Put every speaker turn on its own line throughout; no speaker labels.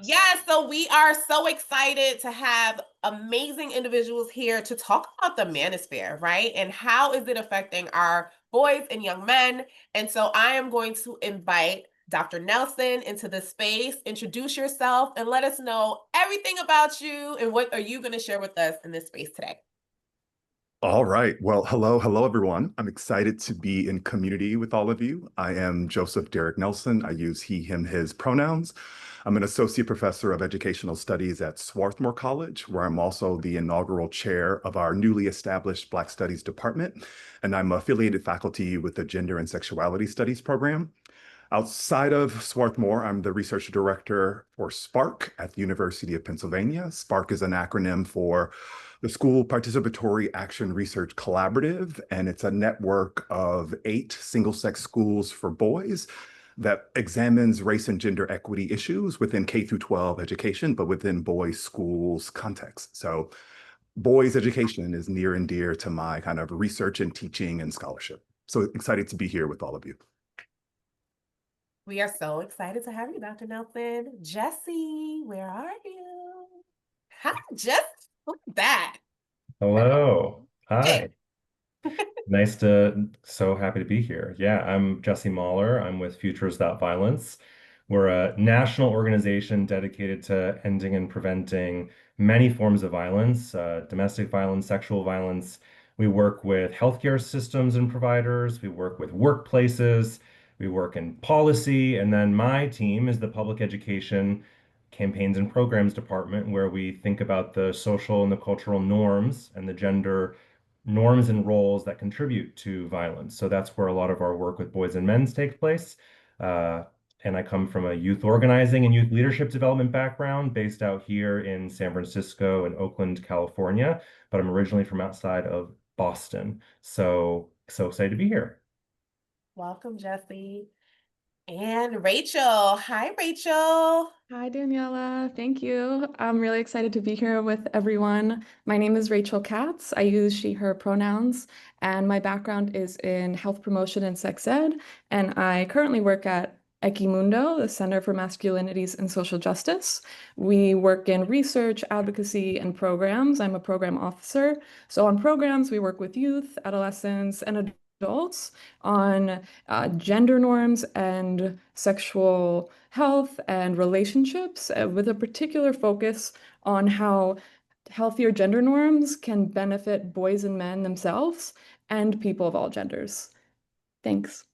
Yes, so we are so excited to have amazing individuals here to talk about the manosphere, right? And how is it affecting our boys and young men? And so I am going to invite Dr. Nelson into the space. Introduce yourself and let us know everything about you and what are you going to share with us in this space today.
All right. Well, hello, everyone. I'm excited to be in community with all of you. I am Joseph Derek Nelson. I use he, him, his pronouns. I'm an associate professor of educational studies at Swarthmore College, where I'm also the inaugural chair of our newly established Black Studies Department. And I'm affiliated faculty with the Gender and Sexuality Studies program. Outside of Swarthmore, I'm the research director for SPARC at the University of Pennsylvania. SPARC is an acronym for the School Participatory Action Research Collaborative, and it's a network of 8 single-sex schools for boys that examines race and gender equity issues within K through 12 education, but within boys' schools context. So boys' education is near and dear to my kind of research and teaching and scholarship. So excited to be here with all of you.
We are so excited to have you, Dr. Nelson. Jesse, where are you? Hi, Jesse. Look at that.
Hello.
Hey.
Hi. So happy to be here. Yeah, I'm Jesse Mahler. I'm with Futures Without Violence. We're a national organization dedicated to ending and preventing many forms of violence, domestic violence, sexual violence. We work with healthcare systems and providers. We work with workplaces. We work in policy. And then my team is the public education campaigns and programs department, where we think about the social and the cultural norms and the gender norms and roles that contribute to violence. So that's where a lot of our work with boys and men's takes place. Uh, and I come from a youth organizing and youth leadership development background based out here in San Francisco and Oakland, California, but I'm originally from outside of Boston. So excited to be here.
Welcome, Jesse. And Rachel. Hi, Rachel.
Hi, Daniela. Thank you. I'm really excited to be here with everyone. My name is Rachel Katz. I use she, her pronouns, and my background is in health promotion and sex ed. And I currently work at Equimundo, the Center for Masculinities and Social Justice. We work in research, advocacy, and programs. I'm a program officer. So on programs, we work with youth, adolescents, and adults on gender norms and sexual health and relationships, with a particular focus on how healthier gender norms can benefit boys and men themselves and people of all genders. Thanks.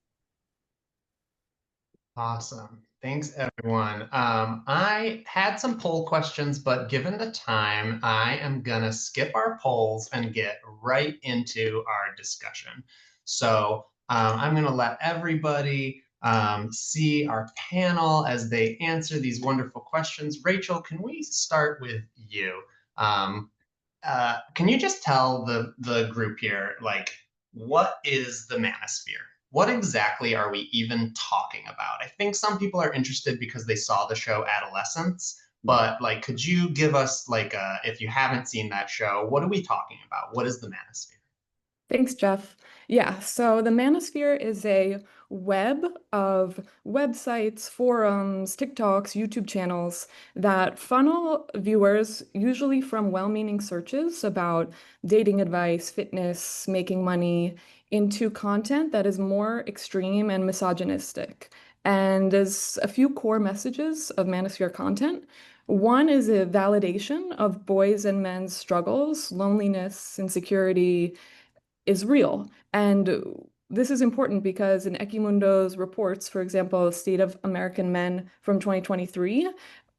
Awesome. Thanks, everyone. I had some poll questions, but given the time, I am gonna skip our polls and get right into our discussion. So I'm gonna let everybody see our panel as they answer these wonderful questions. Rachel, can we start with you? Um, can you just tell the group here, like, what is the manosphere? What exactly are we even talking about? I think some people are interested because they saw the show Adolescence, but like, could you give us like, if you haven't seen that show, what are we talking about? What is the manosphere?
Thanks, Jeff. Yeah, so the Manosphere is a web of websites, forums, TikToks, YouTube channels that funnel viewers, usually from well-meaning searches about dating advice, fitness, making money, into content that is more extreme and misogynistic. And there's a few core messages of Manosphere content. One is a validation of boys and men's struggles, loneliness, insecurity, is real. And this is important because in Equimundo's reports, for example, State of American Men from 2023,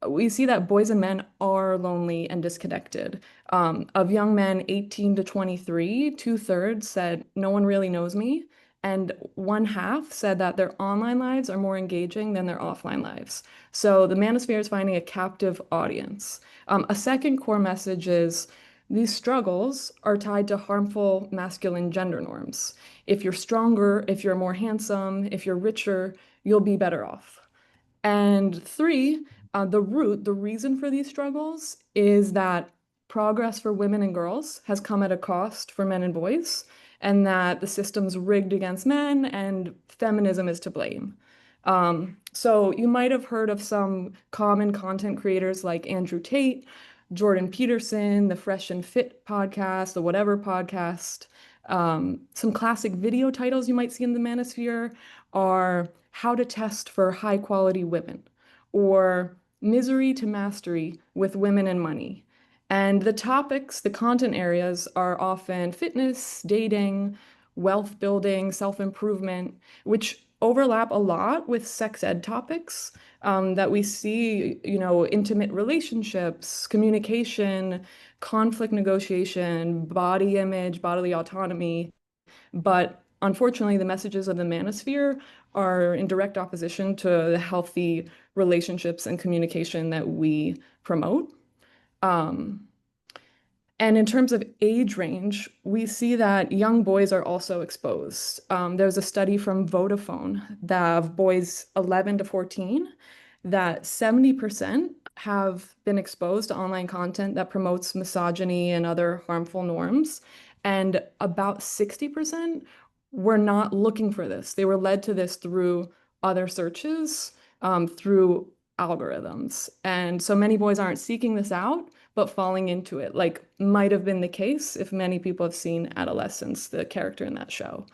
we see that boys and men are lonely and disconnected. Of young men 18 to 23, 2/3 said, no one really knows me. And 1/2 said that their online lives are more engaging than their offline lives. So the manosphere is finding a captive audience. A second core message is these struggles are tied to harmful masculine gender norms. If you're stronger, if you're more handsome, if you're richer, you'll be better off. And three, the reason for these struggles is that progress for women and girls has come at a cost for men and boys, and that the system's rigged against men and feminism is to blame. So you might have heard of some common content creators like Andrew Tate, Jordan Peterson, the Fresh and Fit podcast, the Whatever podcast. Some classic video titles you might see in the Manosphere are How to Test for High Quality Women or Misery to Mastery with Women and Money. And the topics, the content areas are often fitness, dating, wealth building, self-improvement, which overlap a lot with sex ed topics that we see, intimate relationships, communication, conflict negotiation, body image, bodily autonomy. But unfortunately, the messages of the manosphere are in direct opposition to the healthy relationships and communication that we promote. Um, and in terms of age range, we see that young boys are also exposed. There's a study from Vodafone that of boys 11 to 14 that 70% have been exposed to online content that promotes misogyny and other harmful norms. And about 60% were not looking for this. They were led to this through other searches, through algorithms. And so many boys aren't seeking this out but falling into it, like might have been the case if many people have seen Adolescence, the character in that show.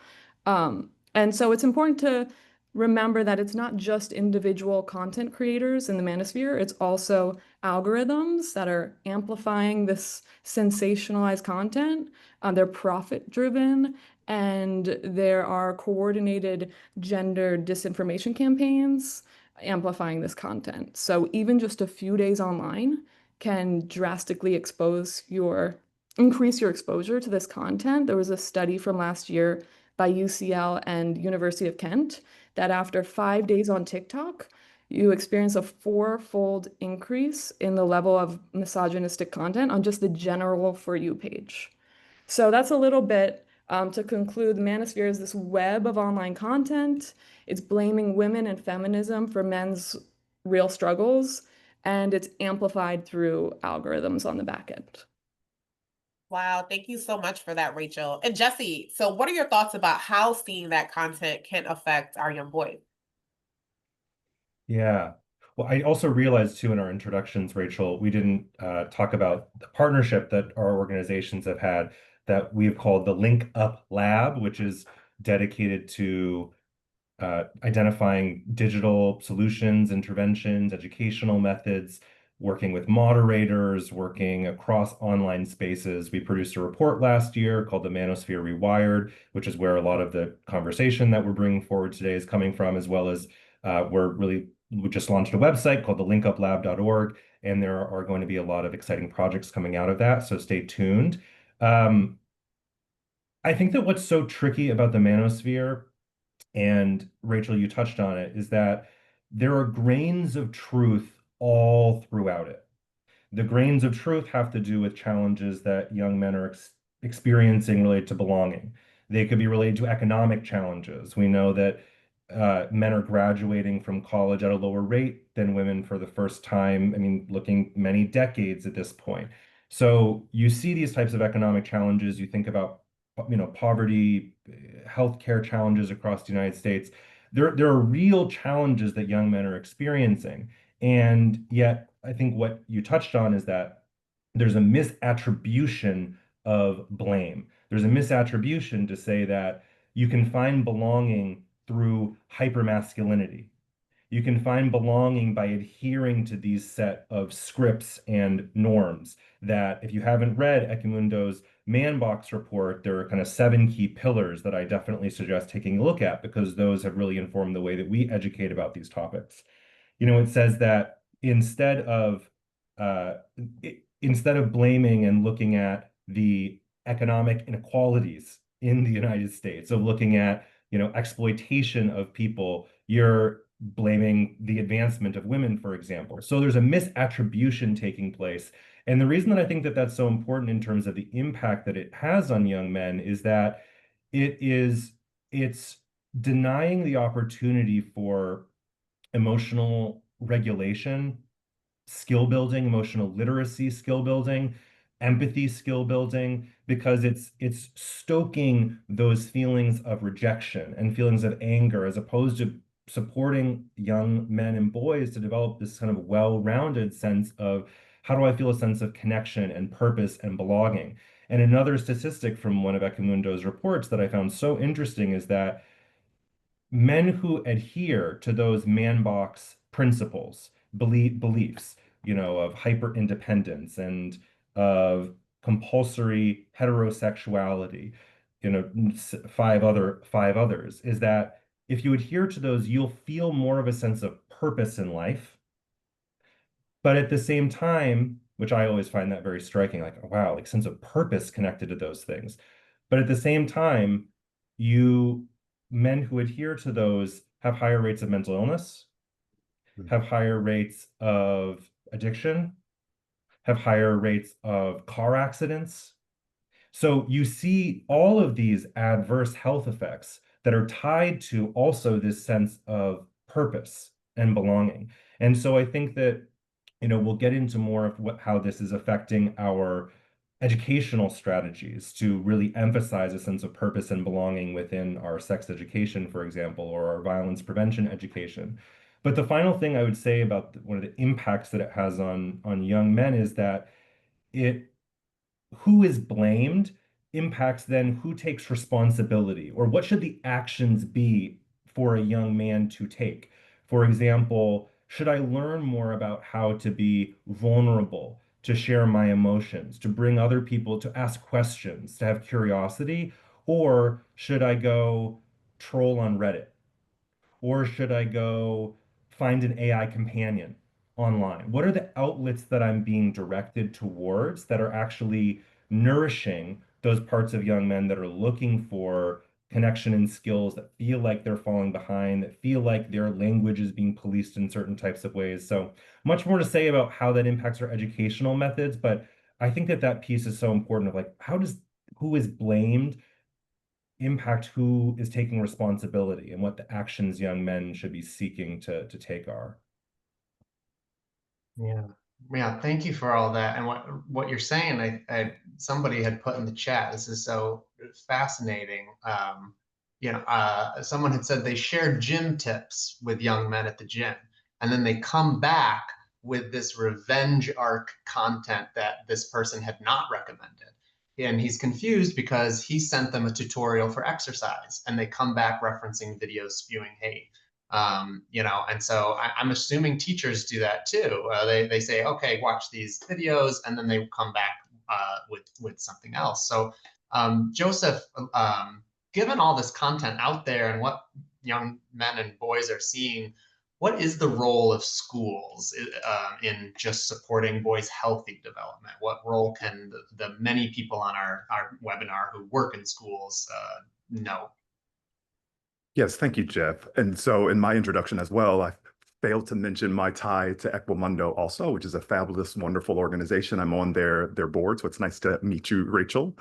And so it's important to remember that it's not just individual content creators in the manosphere, it's also algorithms that are amplifying this sensationalized content. They're profit driven, and there are coordinated gender disinformation campaigns amplifying this content. So even just a few days online can drastically increase your exposure to this content. There was a study from last year by UCL and University of Kent that after 5 days on TikTok, you experience a four-fold increase in the level of misogynistic content on just the general For You page. So that's a little bit to conclude. The Manosphere is this web of online content. It's blaming women and feminism for men's real struggles, and it's amplified through algorithms on the back end.
Wow, thank you so much for that, Rachel. And Jesse, so what are your thoughts about how seeing that content can affect our young boys?
Yeah. Well, I also realized too in our introductions, Rachel, we didn't talk about the partnership that our organizations have had that we have called the Link Up Lab, which is dedicated to identifying digital solutions, interventions, educational methods, working with moderators, working across online spaces. We produced a report last year called the Manosphere Rewired, which is where a lot of the conversation that we're bringing forward today is coming from, as well as we just launched a website called the linkuplab.org, and there are going to be a lot of exciting projects coming out of that, so stay tuned. I think that what's so tricky about the manosphere, and Rachel, you touched on it, is that there are grains of truth all throughout it. The grains of truth have to do with challenges that young men are experiencing related to belonging. They could be related to economic challenges. We know that men are graduating from college at a lower rate than women for the first time, I mean, looking many decades at this point. So you see these types of economic challenges, you think about, poverty, healthcare challenges across the United States. There are real challenges that young men are experiencing. And yet, I think what you touched on is that there's a misattribution of blame. There's a misattribution to say that you can find belonging through hypermasculinity. You can find belonging by adhering to these set of scripts and norms that if you haven't read Ekimundo's Man Box report, there are kind of 7 key pillars that I definitely suggest taking a look at because those have really informed the way that we educate about these topics. It says that uh, instead of blaming and looking at the economic inequalities in the United States, of looking at, exploitation of people, you're blaming the advancement of women, for example. So there's a misattribution taking place. And the reason that I think that that's so important in terms of the impact that it has on young men is that it's denying the opportunity for emotional regulation, skill building, emotional literacy skill building, empathy skill building, because it's stoking those feelings of rejection and feelings of anger as opposed to supporting young men and boys to develop this kind of well-rounded sense of how do I feel a sense of connection and purpose and belonging. And another statistic from one of Ekimundo's reports that I found so interesting is that men who adhere to those man box principles, beliefs, of hyper independence and of compulsory heterosexuality, five others, is that if you adhere to those, you'll feel more of a sense of purpose in life. But at the same time, which I always find that very striking, like, wow, like sense of purpose connected to those things. But at the same time, you men who adhere to those have higher rates of mental illness, have higher rates of addiction, have higher rates of car accidents. So you see all of these adverse health effects that are tied to also this sense of purpose and belonging. And so I think that, we'll get into more of how this is affecting our educational strategies to really emphasize a sense of purpose and belonging within our sex education, for example, or our violence prevention education. But the final thing I would say about one of the impacts that it has on young men is that it who is blamed impacts then who takes responsibility, or what should the actions be for a young man to take. For example, should I learn more about how to be vulnerable, to share my emotions, to bring other people, to ask questions, to have curiosity? Or should I go troll on Reddit? Or should I go find an AI companion online? What are the outlets that I'm being directed towards that are actually nourishing those parts of young men that are looking for connection and skills, that feel like they're falling behind, that feel like their language is being policed in certain types of ways? So much more to say about how that impacts our educational methods, but I think that that piece is so important of like, who is blamed impact who is taking responsibility and what the actions young men should be seeking to take are.
Yeah. Yeah, thank you for all that. And what you're saying, somebody had put in the chat, this is so fascinating. Someone had said they shared gym tips with young men at the gym, and then they come back with this revenge arc content that this person had not recommended. And he's confused because he sent them a tutorial for exercise, and they come back referencing videos spewing hate. And so I'm assuming teachers do that too. They say, okay, watch these videos, and then they come back with something else. So, Joseph, given all this content out there and what young men and boys are seeing, what is the role of schools in just supporting boys' healthy development? What role can the many people on our webinar who work in schools know?
Yes, thank you, Jeff. And so in my introduction as well, I failed to mention my tie to Equimundo also, which is a fabulous, wonderful organization. I'm on their board, so it's nice to meet you, Rachel.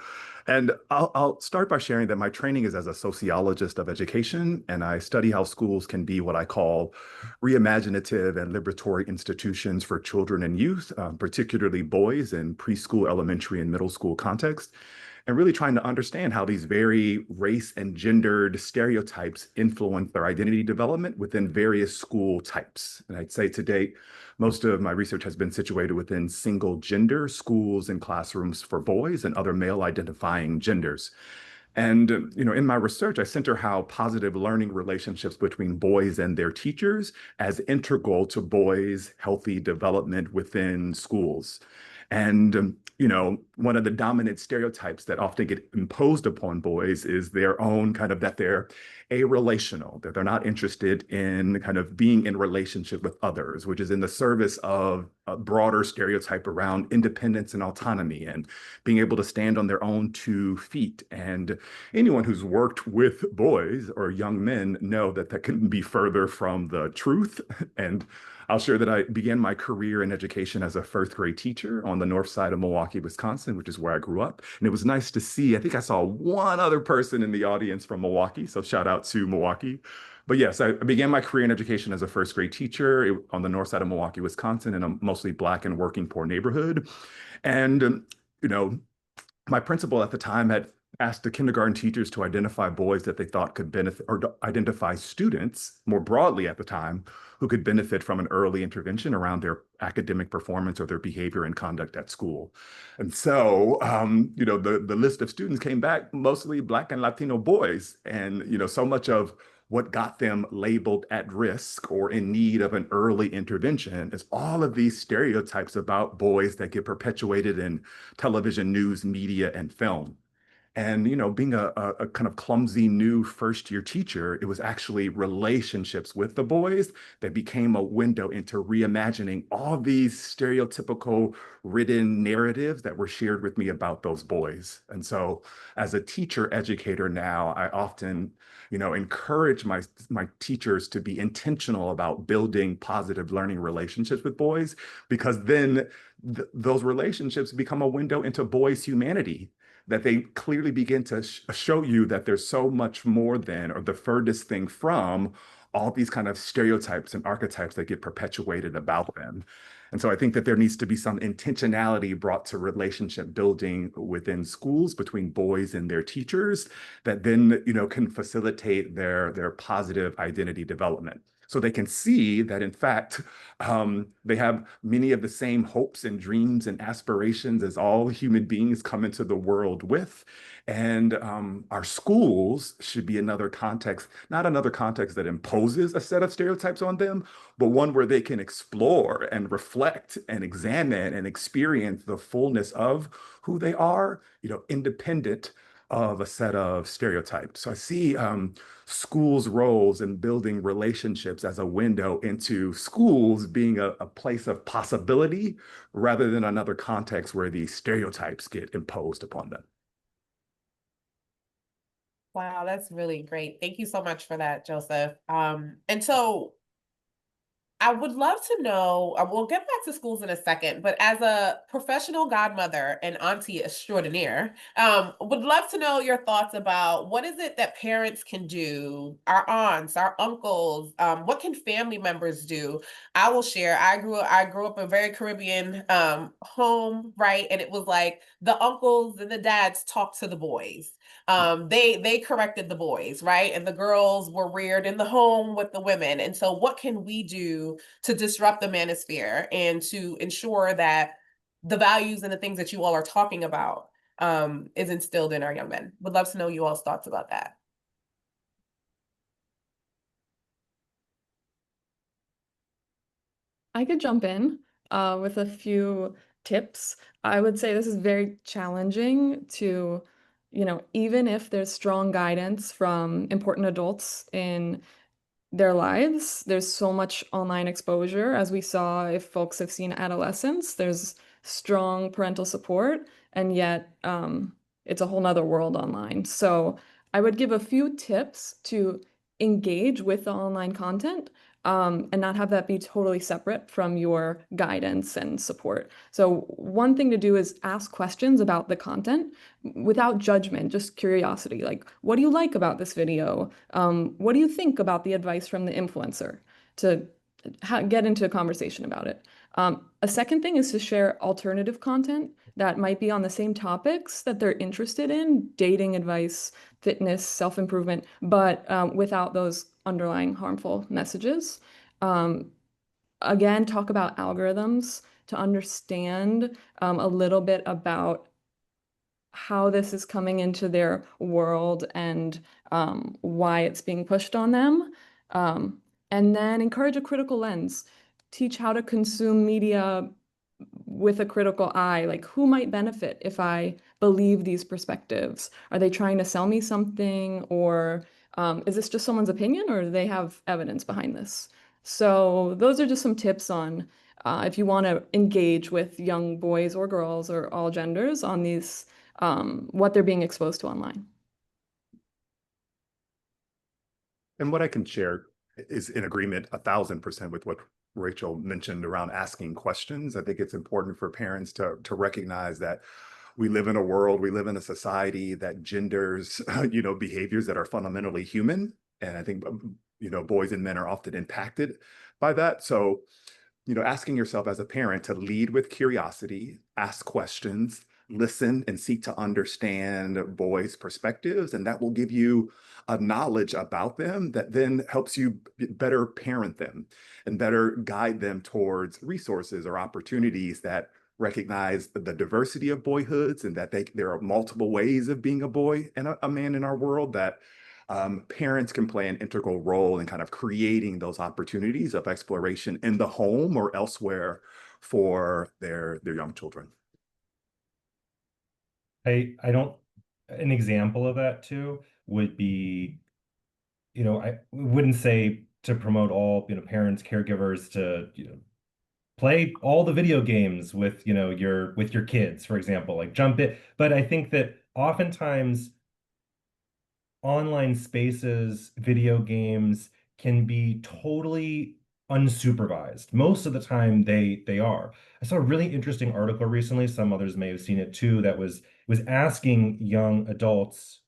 And I'll start by sharing that my training is as a sociologist of education, and I study how schools can be what I call reimaginative and liberatory institutions for children and youth, particularly boys in preschool, elementary, and middle school context, and really trying to understand how these very race and gendered stereotypes influence their identity development within various school types. And I'd say to date, most of my research has been situated within single gender schools and classrooms for boys and other male identifying genders. And, in my research, I center how positive learning relationships between boys and their teachers as integral to boys' healthy development within schools. And, one of the dominant stereotypes that often get imposed upon boys is their own kind of that they're a-relational, that they're not interested in kind of being in relationship with others, which is in the service of a broader stereotype around independence and autonomy and being able to stand on their own 2 feet. And anyone who's worked with boys or young men know that that couldn't be further from the truth. And I'll share that I began my career in education as a first grade teacher on the north side of Milwaukee, Wisconsin, which is where I grew up. And it was nice to see, I think I saw one other person in the audience from Milwaukee. So shout out to Milwaukee. But yes, I began my career in education as a first grade teacher on the north side of Milwaukee, Wisconsin, in a mostly Black and working poor neighborhood. And, my principal at the time had asked the kindergarten teachers to identify boys that they thought could benefit, or to identify students more broadly at the time who could benefit from an early intervention around their academic performance or their behavior and conduct at school. And so, the list of students came back mostly Black and Latino boys. And, so much of what got them labeled at risk or in need of an early intervention is all of these stereotypes about boys that get perpetuated in television, news, media, and film. And, being a kind of clumsy new first year teacher, it was actually relationships with the boys that became a window into reimagining all these stereotypical written narratives that were shared with me about those boys. And so as a teacher educator now, I often, encourage my teachers to be intentional about building positive learning relationships with boys, because then those relationships become a window into boys' humanity, that they clearly begin to show you that there's so much more than, or the furthest thing from, all these kind of stereotypes and archetypes that get perpetuated about them. And so I think that there needs to be some intentionality brought to relationship building within schools between boys and their teachers that then, can facilitate their positive identity development. So they can see that, in fact, they have many of the same hopes and dreams and aspirations as all human beings come into the world with. And our schools should be another context, not another context that imposes a set of stereotypes on them, but one where they can explore and reflect and examine and experience the fullness of who they are, independent of a set of stereotypes. So I see schools' roles in building relationships as a window into schools being a place of possibility rather than another context where these stereotypes get imposed upon them.
Wow, that's really great. Thank you so much for that, Joseph. And so I would love to know, we'll get back to schools in a second, but as a professional godmother and auntie extraordinaire, would love to know your thoughts about what is it that parents can do, our aunts, our uncles, what can family members do? I will share, I grew up in a very Caribbean home, right? And it was like the uncles and the dads talked to the boys. They corrected the boys, right? And the girls were reared in the home with the women. And so what can we do to disrupt the manosphere and to ensure that the values and the things that you all are talking about is instilled in our young men? Would love to know you all's thoughts about that.
I could jump in with a few tips. I would say this is very challenging to, even if there's strong guidance from important adults in their lives, there's so much online exposure. As we saw, if folks have seen Adolescence, there's strong parental support, and yet it's a whole nother world online. So I would give a few tips to engage with the online content, and not have that be totally separate from your guidance and support. So one thing to do is ask questions about the content without judgment, just curiosity. Like, what do you like about this video? What do you think about the advice from the influencer? To get into a conversation about it. A second thing is to share alternative content that might be on the same topics that they're interested in, dating advice, fitness, self-improvement, but without those underlying harmful messages. Again, talk about algorithms to understand a little bit about how this is coming into their world and why it's being pushed on them. And then encourage a critical lens. Teach how to consume media with a critical eye. Like, who might benefit if I believe these perspectives? Are they trying to sell me something? Or is this just someone's opinion, or do they have evidence behind this? So those are just some tips on if you want to engage with young boys or girls or all genders on these what they're being exposed to online.
And what I can share is in agreement 1,000% with what Rachel mentioned around asking questions. I think it's important for parents to recognize that we live in a world, we live in a society that genders, behaviors that are fundamentally human. And I think, boys and men are often impacted by that. So, asking yourself as a parent to lead with curiosity, ask questions, listen and seek to understand boys' perspectives, and that will give you a knowledge about them that then helps you better parent them and better guide them towards resources or opportunities that recognize the diversity of boyhoods and that there are multiple ways of being a boy and a man in our world, that parents can play an integral role in kind of creating those opportunities of exploration in the home or elsewhere for their young children.
I don't, an example of that too would be, I wouldn't say to promote all, parents, caregivers to, play all the video games with, your kids, for example, like jump it. But I think that oftentimes online spaces, video games can be totally unsupervised. Most of the time they are. I saw a really interesting article recently, some others may have seen it too, that was asking young adults,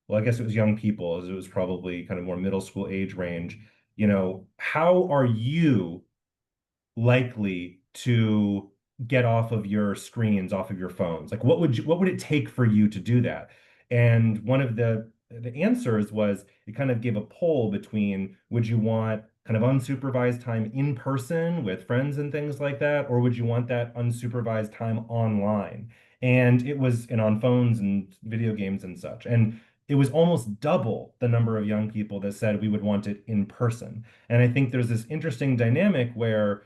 well, I guess it was young people, as it was probably kind of more middle school age range, how are you likely to get off of your screens, off of your phones? Like what would it take for you to do that? And one of the answers was it kind of gave a poll between would you want kind of unsupervised time in person with friends and things like that, or would you want that unsupervised time online? And it was and on phones and video games and such. And it was almost double the number of young people that said we would want it in person. And I think there's this interesting dynamic where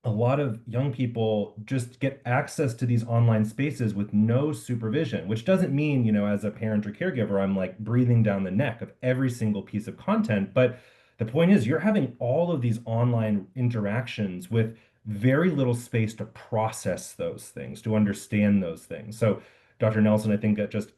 a lot of young people just get access to these online spaces with no supervision, which doesn't mean, as a parent or caregiver, I'm like breathing down the neck of every single piece of content. But the point is, you're having all of these online interactions with very little space to process those things, to understand those things. So, Dr. Nelson, I think that just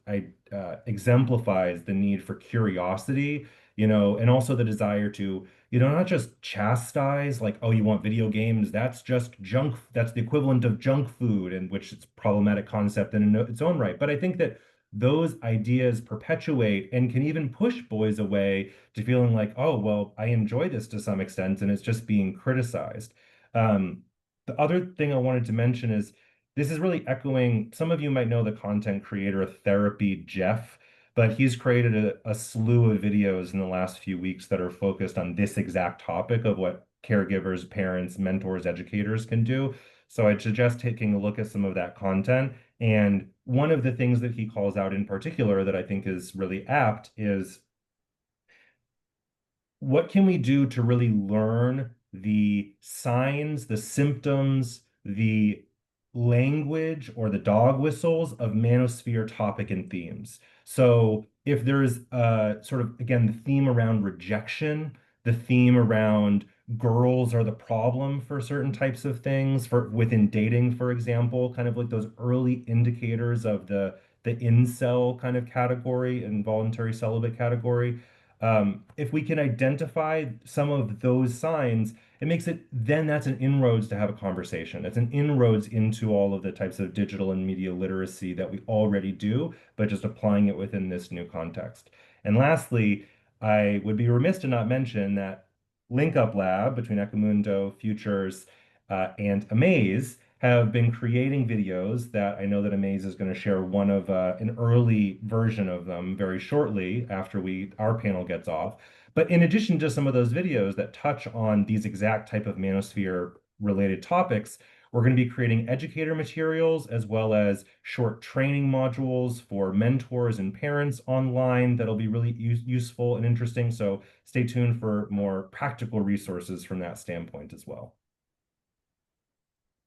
exemplifies the need for curiosity, and also the desire to not just chastise, like, oh, you want video games, that's just junk, that's the equivalent of junk food, and which it's a problematic concept in its own right. But I think that those ideas perpetuate and can even push boys away to feeling like, oh, well, I enjoy this to some extent, and it's just being criticized. Um, the other thing I wanted to mention is this is really echoing, some of you might know the content creator Therapy Jeff, but he's created a slew of videos in the last few weeks that are focused on this exact topic of what caregivers, parents, mentors, educators can do. So I'd suggest taking a look at some of that content. And one of the things that he calls out in particular that I think is really apt is what can we do to really learn the signs, the symptoms, the language or the dog whistles of manosphere topic and themes? So if there's sort of, again, the theme around rejection, the theme around girls are the problem for certain types of things, for within dating, for example, kind of like those early indicators of the incel kind of category, involuntary celibate category. If we can identify some of those signs, it makes it, then that's an inroads to have a conversation. It's an inroads into all of the types of digital and media literacy that we already do, but just applying it within this new context. And lastly, I would be remiss to not mention that Link Up Lab between Ecomundo, Futures, and Amaze have been creating videos that I know that Amaze is going to share one of an early version of them very shortly after our panel gets off. But in addition to some of those videos that touch on these exact type of manosphere related topics, we're going to be creating educator materials as well as short training modules for mentors and parents online that'll be really useful and interesting. So stay tuned for more practical resources from that standpoint as well.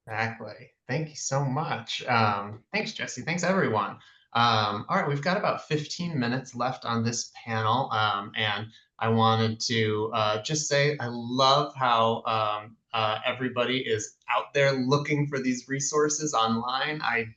Exactly. Thank you so much. Thanks, Jesse. Thanks, everyone. All right, we've got about 15 minutes left on this panel, and I wanted to just say I love how everybody is out there looking for these resources online. I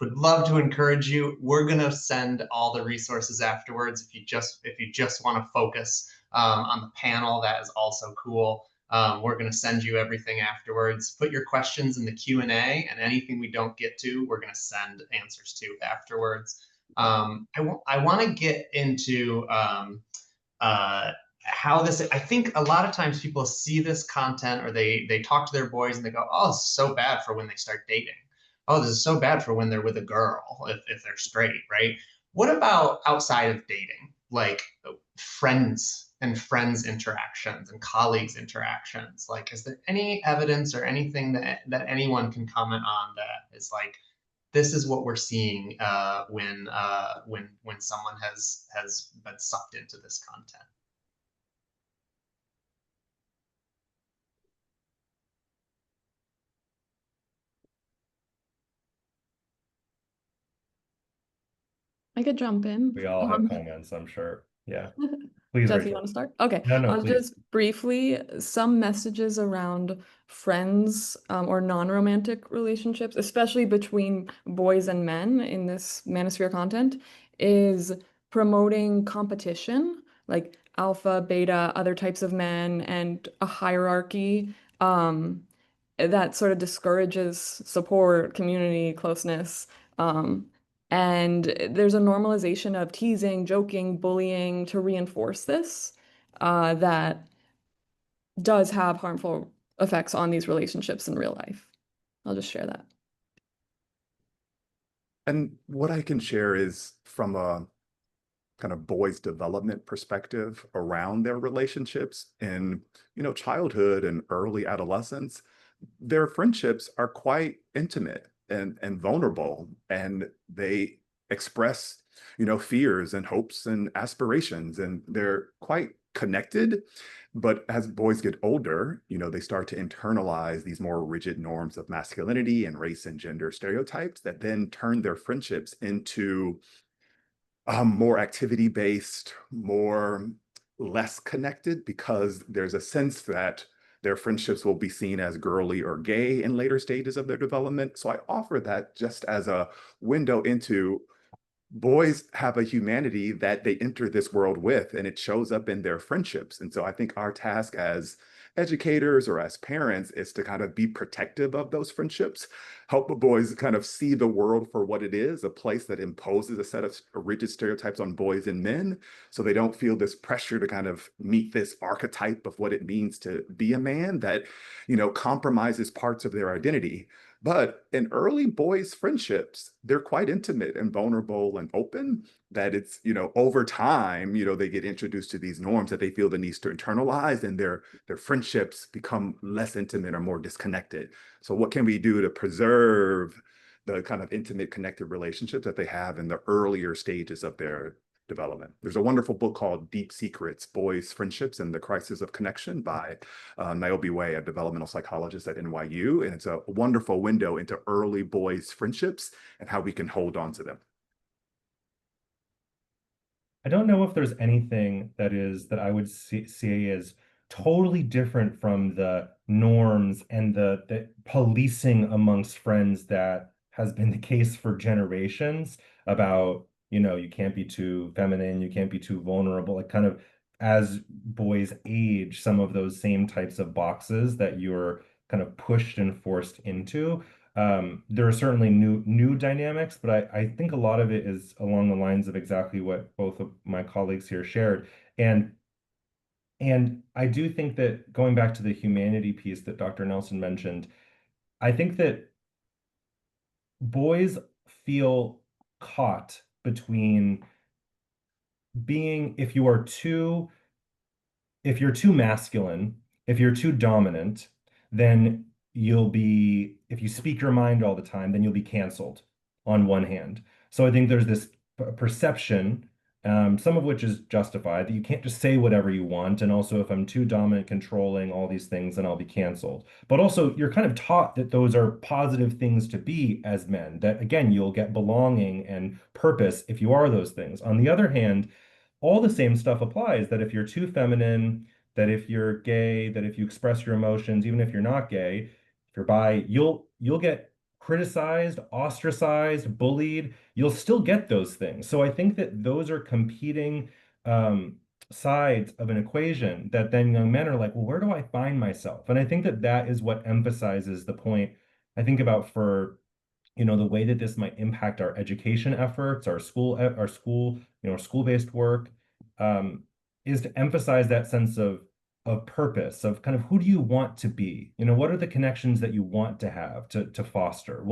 would love to encourage you. We're going to send all the resources afterwards. If you just want to focus on the panel, that is also cool. We're going to send you everything afterwards. Put your questions in the Q&A, and anything we don't get to, we're going to send answers to afterwards. I want to get into how this, I think a lot of times people see this content or they talk to their boys and they go, oh, it's so bad for when they start dating. oh, this is so bad for when they're with a girl if they're straight, right? What about outside of dating, like friends interactions and colleagues interactions? Like, is there any evidence or anything that anyone can comment on that is like, this is what we're seeing when someone has been sucked into this content?
I could jump in.
We all have comments, I'm sure. Yeah. Please,
Jesse, you
Rachel.
want to start? Okay.
No, please.
Just briefly, some messages around friends or non-romantic relationships, especially between boys and men in this manosphere content, is promoting competition, like alpha, beta, other types of men, and a hierarchy that sort of discourages support, community, closeness. Um, and there's a normalization of teasing, joking, bullying to reinforce this that does have harmful effects on these relationships in real life. I'll just share that.
And what I can share is from a kind of boys' development perspective around their relationships in, childhood and early adolescence. Their friendships are quite intimate and vulnerable, and they express, fears and hopes and aspirations, and they're quite connected. But as boys get older, they start to internalize these more rigid norms of masculinity and race and gender stereotypes that then turn their friendships into more activity based, more less connected, because there's a sense that their friendships will be seen as girly or gay in later stages of their development. So I offer that just as a window into boys have a humanity that they enter this world with, and it shows up in their friendships. And so I think our task as educators or as parents is to kind of be protective of those friendships, help the boys kind of see the world for what it is, a place that imposes a set of rigid stereotypes on boys and men, so they don't feel this pressure to kind of meet this archetype of what it means to be a man that, compromises parts of their identity. But in early boys' friendships, they're quite intimate and vulnerable and open. That it's, over time, they get introduced to these norms that they feel the need to internalize, and their friendships become less intimate or more disconnected. So what can we do to preserve the kind of intimate, connected relationships that they have in the earlier stages of their development? There's a wonderful book called Deep Secrets, Boys, Friendships, and the Crisis of Connection by Niobe Way, a developmental psychologist at NYU. And it's a wonderful window into early boys' friendships and how we can hold on to them.
I don't know if there's anything that I would see as totally different from the norms and the policing amongst friends that has been the case for generations about, you can't be too feminine, you can't be too vulnerable, like kind of as boys age, some of those same types of boxes that you're kind of pushed and forced into. There are certainly new dynamics, but I think a lot of it is along the lines of exactly what both of my colleagues here shared. And I do think that going back to the humanity piece that Dr. Nelson mentioned, I think that boys feel caught between being, if you're too masculine, if you're too dominant, then if you speak your mind all the time, then you'll be canceled on one hand. So I think there's this perception, some of which is justified, that you can't just say whatever you want. And also, if I'm too dominant, controlling all these things, then I'll be canceled. But also, you're kind of taught that those are positive things to be as men, that again, you'll get belonging and purpose if you are those things. On the other hand, all the same stuff applies, that if you're too feminine, that if you're gay, that if you express your emotions, even if you're not gay, if you're bi, you'll get criticized, ostracized, bullied. You'll still get those things. So I think that those are competing sides of an equation that then young men are like, well, where do I find myself? And I think that that is what emphasizes the point I think about for the way that this might impact our education efforts, our school-based work, um, is to emphasize that sense of purpose, of kind of who do you want to be? What are the connections that you want to have to foster?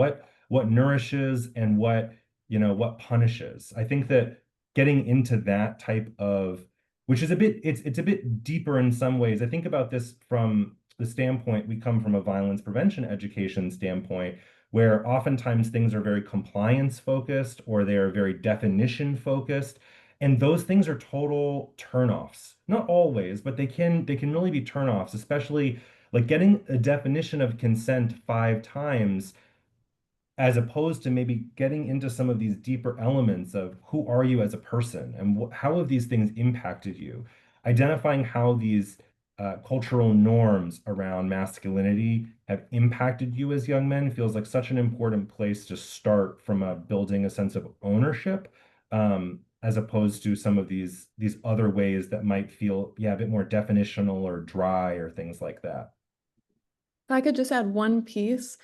what nourishes and what punishes. I think that getting into that type of, which is it's a bit deeper in some ways. I think about this from the standpoint, we come from a violence prevention education standpoint, where oftentimes things are very compliance focused or they're very definition focused. And those things are total turnoffs. Not always, but they can really be turnoffs, especially like getting a definition of consent 5 times as opposed to maybe getting into some of these deeper elements of who are you as a person and how have these things impacted you, identifying how these cultural norms around masculinity have impacted you as young men feels like such an important place to start from building a sense of ownership, as opposed to some of these other ways that might feel, yeah, a bit more definitional or dry or things like that.
If I could just add one piece.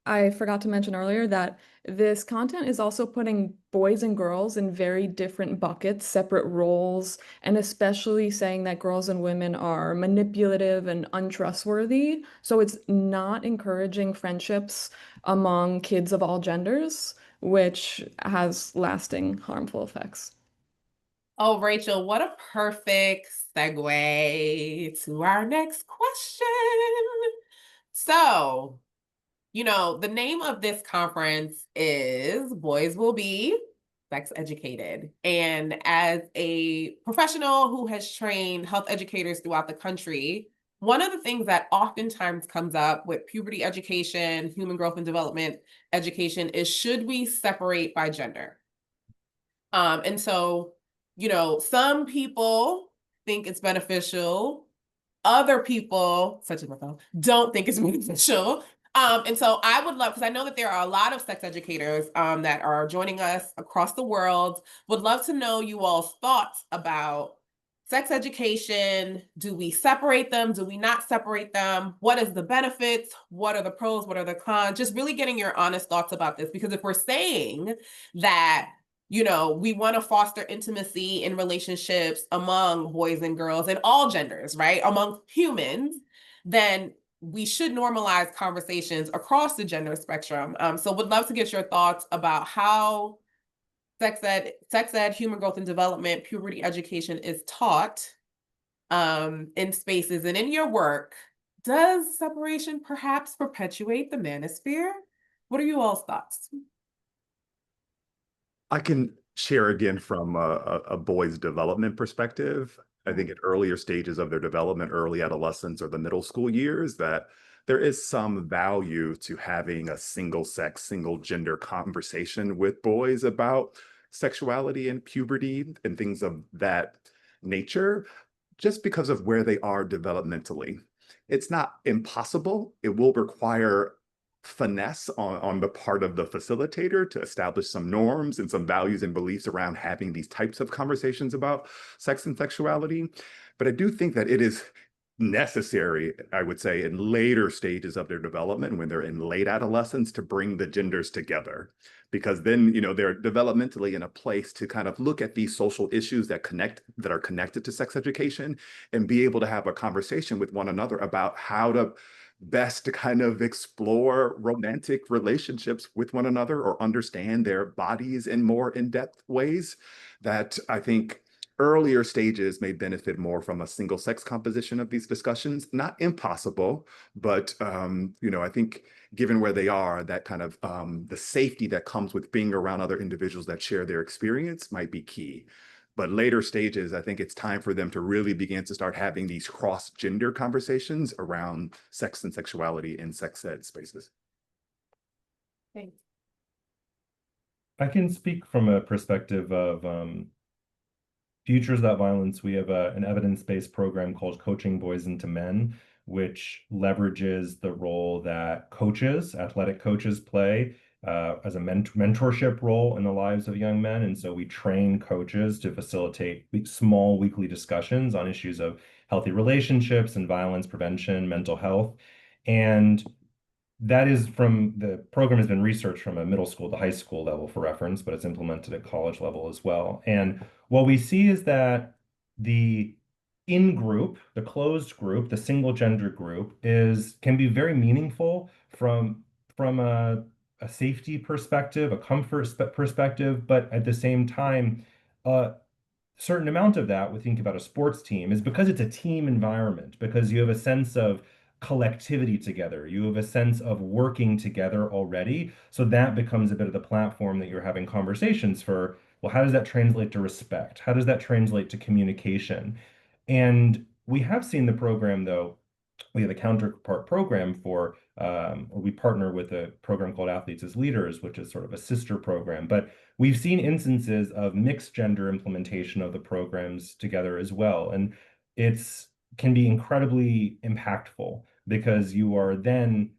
I forgot to mention earlier that this content is also putting boys and girls in very different buckets, separate roles, and especially saying that girls and women are manipulative and untrustworthy. So it's not encouraging friendships among kids of all genders, which has lasting harmful effects.
Oh, Rachel, what a perfect segue to our next question. So, the name of this conference is Boys Will Be Sex Educated. And as a professional who has trained health educators throughout the country, one of the things that oftentimes comes up with puberty education, human growth and development education is, should we separate by gender? And so, some people think it's beneficial. Other people, such as myself, don't think it's beneficial. And so I would love, because I know that there are a lot of sex educators that are joining us across the world, would love to know you all's thoughts about sex education. Do we separate them? Do we not separate them? What is the benefits? What are the pros? What are the cons? Just really getting your honest thoughts about this, because if we're saying that we want to foster intimacy in relationships among boys and girls and all genders, right? Among humans, then we should normalize conversations across the gender spectrum. So would love to get your thoughts about how sex ed, human growth and development, puberty education is taught in spaces and in your work. Does separation perhaps perpetuate the manosphere? What are you all's thoughts?
I can share again from a boy's development perspective. I think at earlier stages of their development, early adolescence or the middle school years, that there is some value to having a single sex, single gender conversation with boys about sexuality and puberty and things of that nature, just because of where they are developmentally. It's not impossible. It will require finesse on the part of the facilitator to establish some norms and some values and beliefs around having these types of conversations about sex and sexuality. But I do think that it is necessary, I would say, in later stages of their development, when they're in late adolescence, to bring the genders together. Because then, they're developmentally in a place to kind of look at these social issues that are connected to sex education and be able to have a conversation with one another about how to best to kind of explore romantic relationships with one another or understand their bodies in more in-depth ways. That I think earlier stages may benefit more from a single sex composition of these discussions. Not impossible, but I think given where they are, that kind of the safety that comes with being around other individuals that share their experience might be key. But later stages, I think it's time for them to really begin to start having these cross-gender conversations around sex and sexuality in sex ed spaces.
Thanks.
I can speak from a perspective of Futures Without Violence. We have an evidence-based program called Coaching Boys into Men, which leverages the role that coaches, athletic coaches play as a mentorship role in the lives of young men. And so we train coaches to facilitate small weekly discussions on issues of healthy relationships and violence prevention, mental health. And the program has been researched from a middle school to high school level for reference, but it's implemented at college level as well. And what we see is that the in-group, the closed group, the single gender group can be very meaningful from a a safety perspective, a comfort perspective, but at the same time, certain amount of that, we think about a sports team, is because it's a team environment, because you have a sense of collectivity together. You have a sense of working together already. So that becomes a bit of the platform that you're having conversations for. Well, how does that translate to respect? How does that translate to communication? And we have seen the program, though, we have a counterpart program for, or we partner with a program called Athletes as Leaders, which is sort of a sister program. But we've seen instances of mixed gender implementation of the programs together as well. And it's can be incredibly impactful because you are then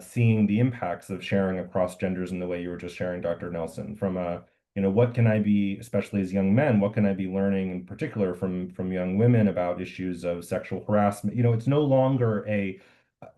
seeing the impacts of sharing across genders in the way you were just sharing, Dr. Nelson, from a what can I be, especially as young men, what can I be learning in particular from young women about issues of sexual harassment? It's no longer a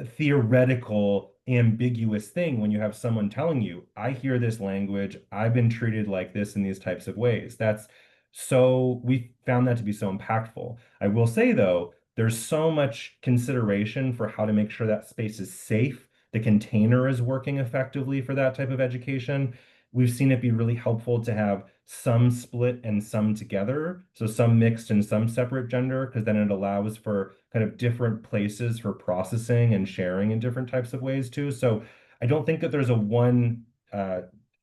theoretical, ambiguous thing when you have someone telling you, I hear this language, I've been treated like this in these types of ways. We found that to be so impactful. I will say, though, there's so much consideration for how to make sure that space is safe, the container is working effectively for that type of education. We've seen it be really helpful to have some split and some together, so some mixed and some separate gender, because then it allows for kind of different places for processing and sharing in different types of ways too. So I don't think that there's a one,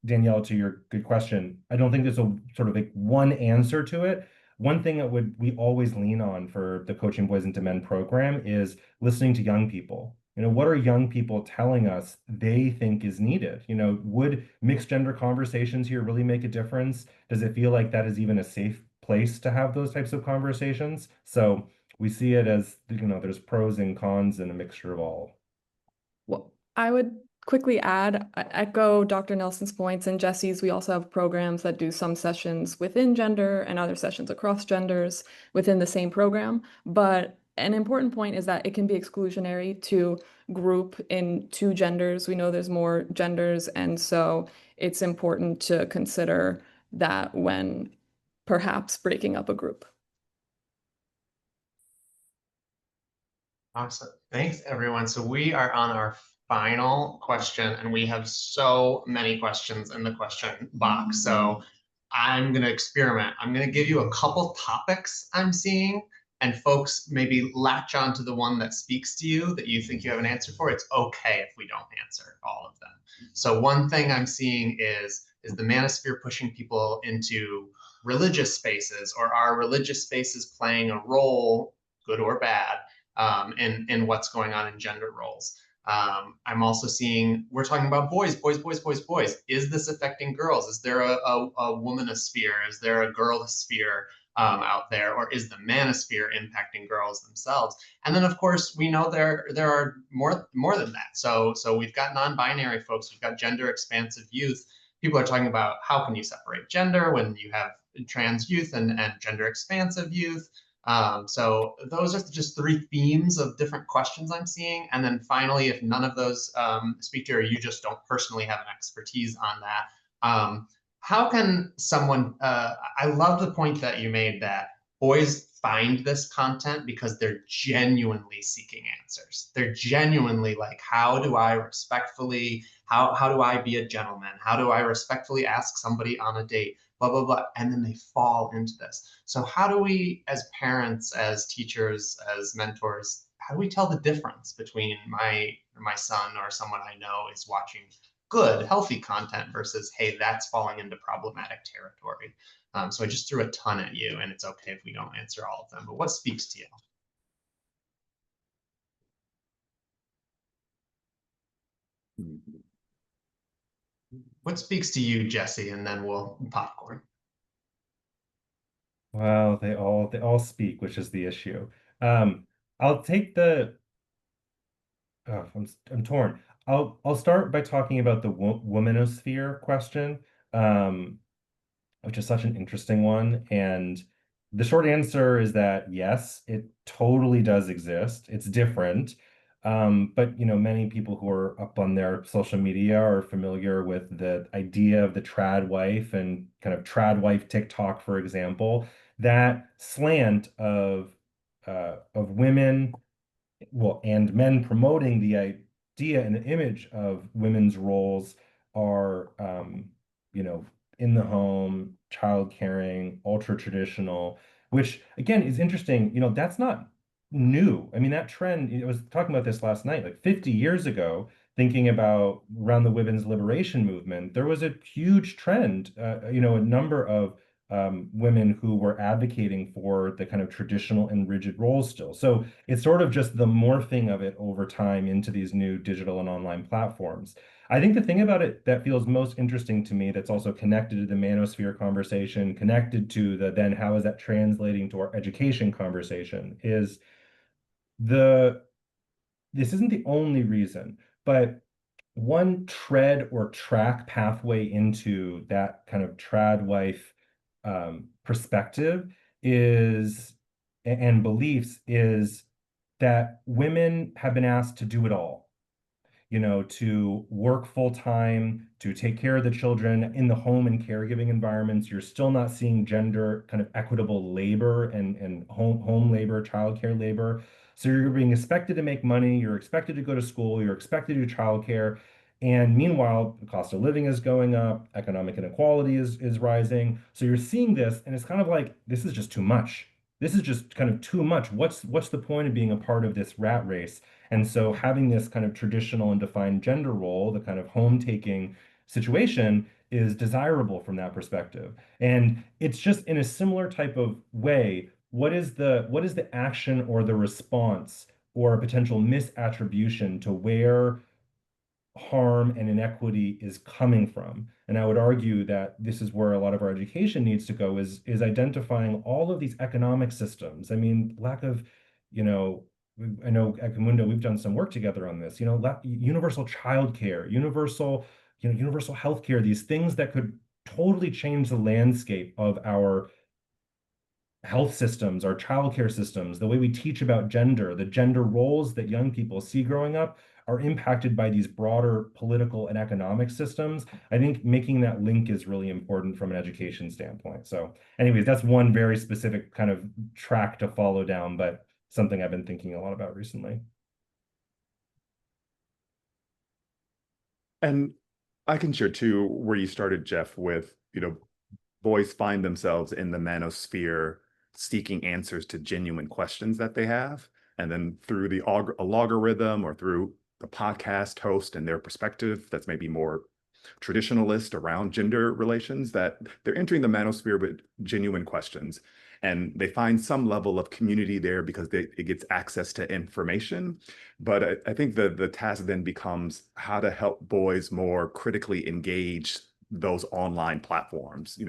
Danielle, to your good question, I don't think there's a sort of like one answer to it. One thing that we always lean on for the Coaching Boys into Men program is listening to young people. What are young people telling us they think is needed? Would mixed gender conversations here really make a difference? Does it feel like that is even a safe place to have those types of conversations? So we see it as, there's pros and cons and a mixture of all.
Well, I would quickly add, echo Dr. Nelson's points and Jesse's. We also have programs that do some sessions within gender and other sessions across genders within the same program. But an important point is that it can be exclusionary to group in two genders. We know there's more genders, and so it's important to consider that when perhaps breaking up a group.
Awesome. Thanks, everyone. So we are on our final question, and we have so many questions in the question box. So I'm going to experiment. I'm going to give you a couple topics I'm seeing, and folks maybe latch on to the one that speaks to you that you think you have an answer for. It's okay if we don't answer all of them. So one thing I'm seeing is the manosphere pushing people into religious spaces, or are religious spaces playing a role, good or bad, in what's going on in gender roles? I'm also seeing, we're talking about boys. Is this affecting girls? Is there a womanosphere? Is there a girlosphere out there? Or is the manosphere impacting girls themselves? And then, of course, we know there are more than that. So we've got non-binary folks, we've got gender expansive youth. People are talking about how can you separate gender when you have trans youth and gender expansive youth. So those are just three themes of different questions I'm seeing. And then finally, if none of those speak to you, or you just don't personally have an expertise on that, how can someone, I love the point that you made that boys find this content because they're genuinely seeking answers. They're genuinely like, how do I respectfully, how do I be a gentleman? How do I respectfully ask somebody on a date? Blah, blah, blah. And then they fall into this. So how do we, as parents, as teachers, as mentors, how do we tell the difference between my son or someone I know is watching good, healthy content versus, hey, that's falling into problematic territory? So I just threw a ton at you, and it's okay if we don't answer all of them, but what speaks to you? What speaks to you, Jesse, and then we'll popcorn.
Well, they all speak, which is the issue. I'll take the I'm torn. I'll start by talking about the womanosphere question, which is such an interesting one. And the short answer is that yes, it totally does exist. It's different. But many people who are up on their social media are familiar with the idea of the trad wife and kind of trad wife TikTok, for example. That slant of women, well, and men promoting the idea and the image of women's roles are, in the home, child caring, ultra traditional, which again is interesting. That's not new. I mean, that trend, I was talking about this last night, like 50 years ago, thinking about around the women's liberation movement, there was a huge trend, a number of women who were advocating for the kind of traditional and rigid roles still. So it's sort of just the morphing of it over time into these new digital and online platforms. I think the thing about it that feels most interesting to me, that's also connected to the manosphere conversation, connected to the then how is that translating to our education conversation, is this isn't the only reason, but one tread or track pathway into that kind of trad wife perspective is and beliefs is that women have been asked to do it all, to work full time, to take care of the children in the home and caregiving environments. You're still not seeing gender kind of equitable labor and home labor, childcare labor. So you're being expected to make money, you're expected to go to school, you're expected to do childcare. And meanwhile, the cost of living is going up, economic inequality is rising. So you're seeing this, and it's kind of like, this is just too much. This is just kind of too much. What's the point of being a part of this rat race? And so having this kind of traditional and defined gender role, the kind of home taking situation, is desirable from that perspective. And it's just in a similar type of way, what is the action or the response or a potential misattribution to where harm and inequity is coming from? And I would argue that this is where a lot of our education needs to go, is identifying all of these economic systems. I mean, lack of, you know, I know at Camundo we've done some work together on this, universal childcare, universal healthcare, these things that could totally change the landscape of our health systems, our childcare systems, the way we teach about gender, the gender roles that young people see growing up are impacted by these broader political and economic systems. I think making that link is really important from an education standpoint. So, anyways, that's one very specific kind of track to follow down, but something I've been thinking a lot about recently.
And I can share too where you started, Jeff, with, boys find themselves in the manosphere seeking answers to genuine questions that they have. And then through the logarithm or through the podcast host and their perspective that's maybe more traditionalist around gender relations, that they're entering the manosphere with genuine questions. And they find some level of community there because it gets access to information. But I think the task then becomes how to help boys more critically engage those online platforms,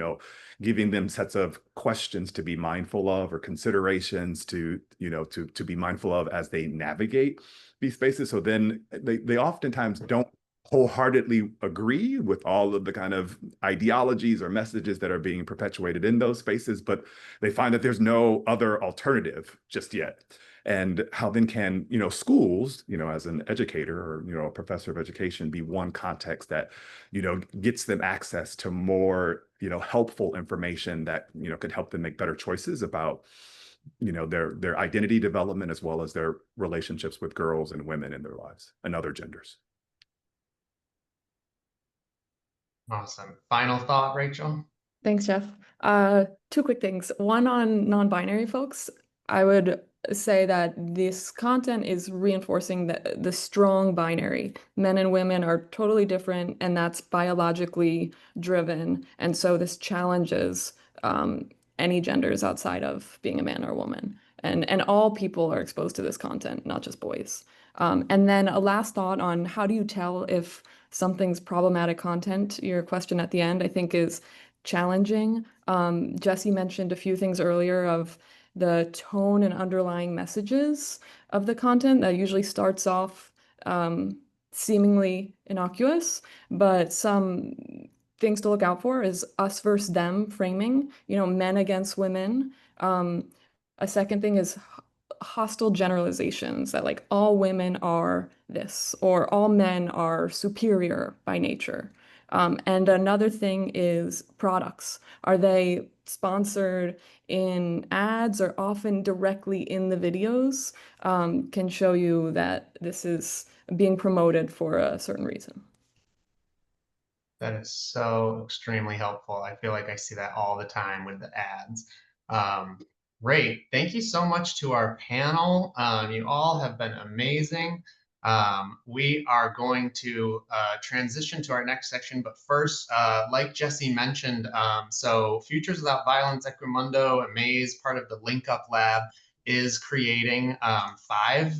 giving them sets of questions to be mindful of or considerations to be mindful of as they navigate these spaces. So then they oftentimes don't wholeheartedly agree with all of the kind of ideologies or messages that are being perpetuated in those spaces, but they find that there's no other alternative just yet. And how then can, schools, as an educator or, a professor of education, be one context that, gets them access to more, helpful information that, could help them make better choices about, their identity development as well as their relationships with girls and women in their lives and other genders.
Awesome. Final thought, Rachel?
Thanks, Jeff. Two quick things. One on non-binary folks. I would say that this content is reinforcing the strong binary. Men and women are totally different, and that's biologically driven. And so this challenges any genders outside of being a man or a woman. And all people are exposed to this content, not just boys. And then a last thought on how do you tell if something's problematic content? Your question at the end, I think, is challenging. Jesse mentioned a few things earlier of the tone and underlying messages of the content that usually starts off seemingly innocuous, but some things to look out for is us versus them framing, men against women. A second thing is hostile generalizations that like all women are this or all men are superior by nature. And another thing is products. Are they sponsored in ads or often directly in the videos? Can show you that this is being promoted for a certain reason.
That is so extremely helpful. I feel like I see that all the time with the ads. Um, Great. Thank you so much to our panel. You all have been amazing. We are going to transition to our next section, but first, like Jesse mentioned, so Futures Without Violence, Equimundo, Amaze, part of the Link Up Lab, is creating 5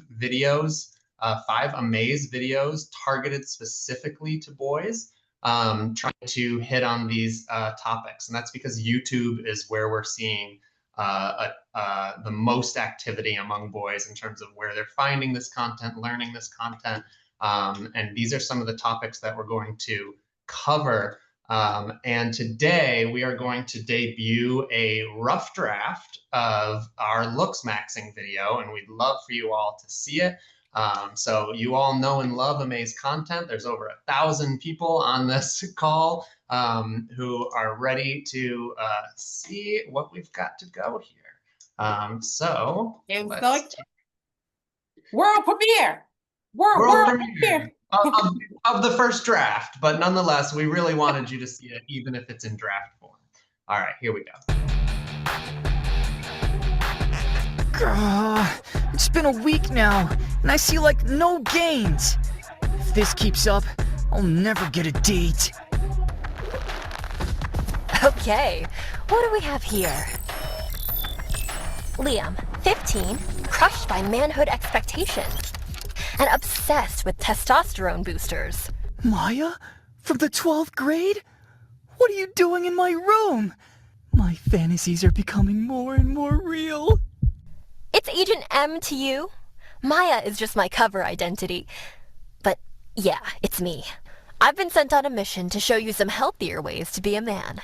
Amaze videos targeted specifically to boys, trying to hit on these topics. And that's because YouTube is where we're seeing the most activity among boys in terms of where they're finding this content, learning this content. And these are some of the topics that we're going to cover. And today we are going to debut a rough draft of our looks maxing video, and we'd love for you all to see it. So you all know and love Amaze content. There's over 1,000 people on this call who are ready to see what we've got to go here. So
And
let's
so world premiere. World premiere.
of the first draft, but nonetheless, we really wanted you to see it, even if it's in draft form. All right, here we go.
It's been a week now, and I see like no gains. If this keeps up, I'll never get a date.
Okay, what do we have here? Liam, 15, crushed by manhood expectations, and obsessed with testosterone boosters.
Maya? From the 12th grade? What are you doing in my room? My fantasies are becoming more and more real.
It's Agent M to you. Maya is just my cover identity. But yeah, it's me. I've been sent on a mission to show you some healthier ways to be a man.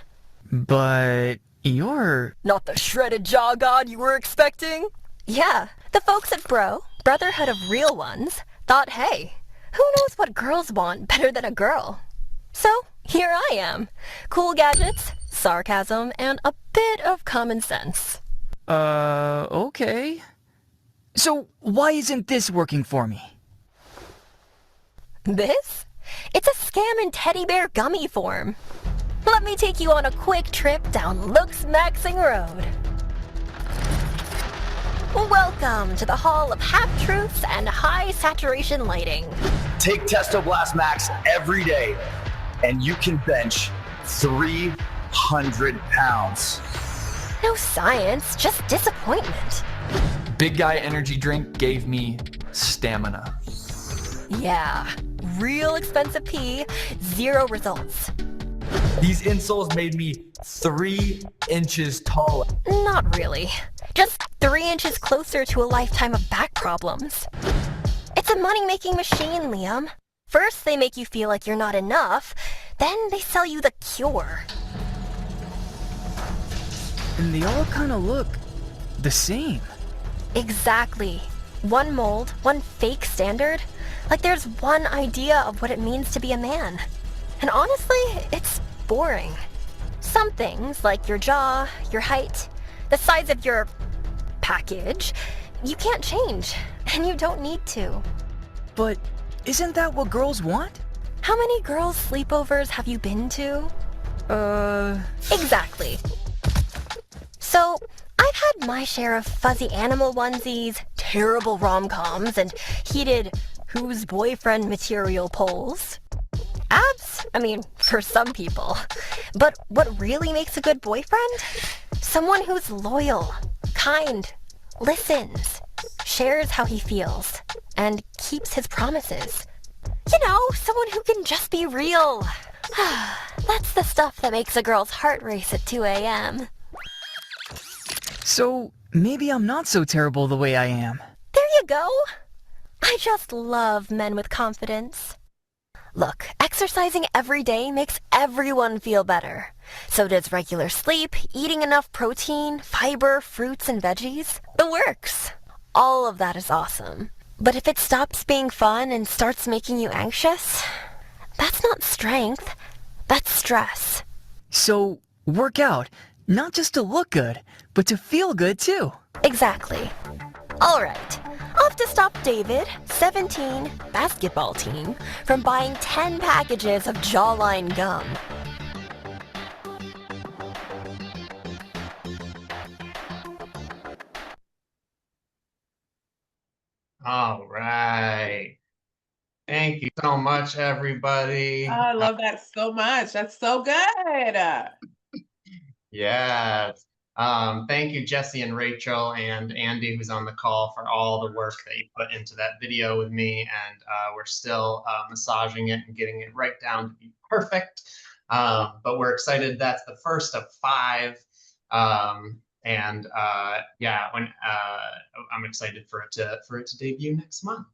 But you're...
Not the shredded jaw god you were expecting? Yeah, the folks at Brotherhood of Real Ones, thought, hey, who knows what girls want better than a girl? So, here I am. Cool gadgets, sarcasm, and a bit of common sense.
Okay. So, why isn't this working for me?
This? It's a scam in teddy bear gummy form. Let me take you on a quick trip down Looks Maxing Road. Welcome to the Hall of Half-Truths and High Saturation Lighting.
Take Testo Blast Max every day, and you can bench 300 pounds.
No science, just disappointment.
Big Guy energy drink gave me stamina.
Yeah, real expensive pee, 0 results.
These insoles made me 3 inches taller.
Not really. Just 3 inches closer to a lifetime of back problems. It's a money-making machine, Liam. First, they make you feel like you're not enough, then they sell you the cure.
And they all kind of look the same.
Exactly. One mold, one fake standard. Like there's one idea of what it means to be a man. And honestly, it's boring. Some things, like your jaw, your height, the size of your package, you can't change, and you don't need to.
But isn't that what girls want?
How many girls' sleepovers have you been to? Exactly. So, I've had my share of fuzzy animal onesies, terrible rom-coms, and heated who's boyfriend material polls. Abs? I mean, for some people. But what really makes a good boyfriend? Someone who's loyal, kind, listens, shares how he feels, and keeps his promises. You know, someone who can just be real. That's the stuff that makes a girl's heart race at 2 a.m.
So, maybe I'm not so terrible the way I am.
There you go. I just love men with confidence. Look, exercising every day makes everyone feel better. So does regular sleep, eating enough protein, fiber, fruits, and veggies. It works. All of that is awesome. But if it stops being fun and starts making you anxious, that's not strength, that's stress.
So, work out, not just to look good, but to feel good too.
Exactly. All right, Off to stop David, 17, basketball team, from buying 10 packages of Jawline gum.
All right. Thank you so much, everybody.
I love that so much. That's so good.
Yes. Thank you, Jesse and Rachel and Andy, who's on the call, for all the work that you put into that video with me. And we're still massaging it and getting it right down to be perfect. But we're excited. That's the first of 5. Yeah, I'm excited for it to debut next month.